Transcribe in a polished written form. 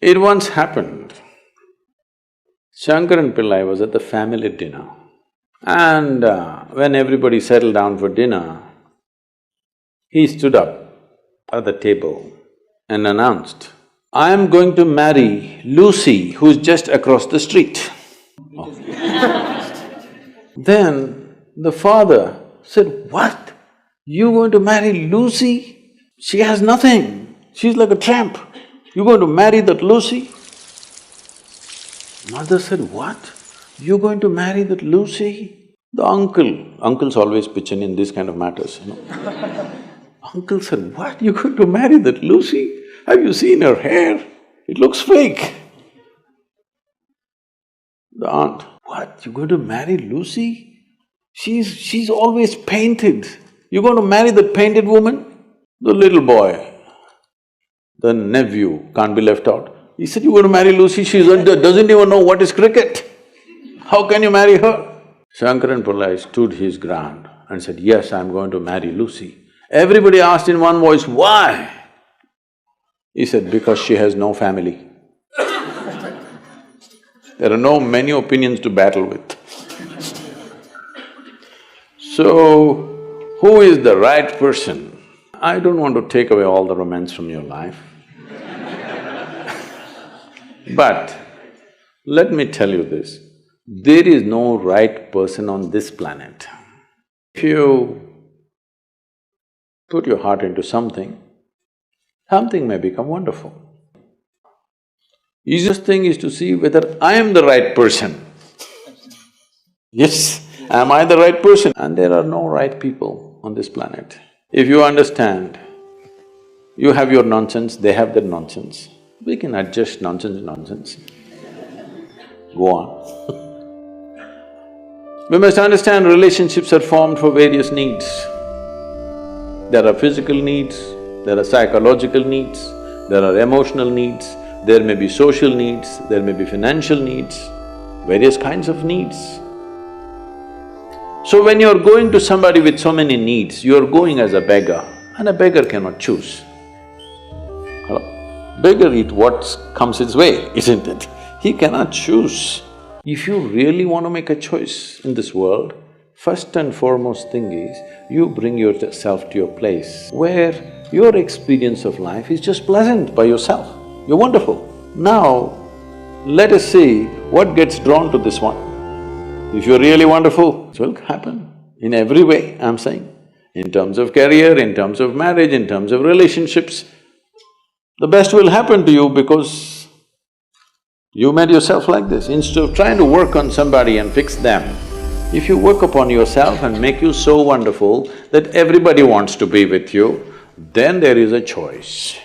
It once happened, Shankaran Pillai was at the family dinner and when everybody settled down for dinner, he stood up at the table and announced, "I am going to marry Lucy, who's just across the street." Then the father said, "What? You going to marry Lucy? She has nothing, she's like a tramp. You're going to marry that Lucy?" Mother said, "What? You're going to marry that Lucy?" The uncles always pitch in these kind of matters, you know. Uncle said, "What? You're going to marry that Lucy? Have you seen her hair? It looks fake." The aunt, "What? You're going to marry Lucy? She's always painted. You're going to marry that painted woman?" The little boy, the nephew, can't be left out. He said, "You're going to marry Lucy, she doesn't even know what is cricket. How can you marry her?" Shankaran Pillai stood his ground and said, "Yes, I'm going to marry Lucy." Everybody asked in one voice, "Why?" He said, "Because she has no family." There are no many opinions to battle with. So, who is the right person? I don't want to take away all the romance from your life. But let me tell you this, there is no right person on this planet. If you put your heart into something, something may become wonderful. Easiest thing is to see whether I am the right person. Yes, am I the right person? And there are no right people on this planet. If you understand, you have your nonsense, they have their nonsense, we can adjust nonsense. Go on. We must understand relationships are formed for various needs. There are physical needs, there are psychological needs, there are emotional needs, there may be social needs, there may be financial needs, various kinds of needs. So when you're going to somebody with so many needs, you're going as a beggar, and a beggar cannot choose. Hello? Beggar eat what comes his way, isn't it? He cannot choose. If you really want to make a choice in this world, first and foremost thing is, you bring yourself to your place where your experience of life is just pleasant by yourself. You're wonderful. Now, let us see what gets drawn to this one. If you're really wonderful, it will happen in every way, I'm saying. In terms of career, in terms of marriage, in terms of relationships, the best will happen to you because you made yourself like this. Instead of trying to work on somebody and fix them, if you work upon yourself and make you so wonderful that everybody wants to be with you, then there is a choice.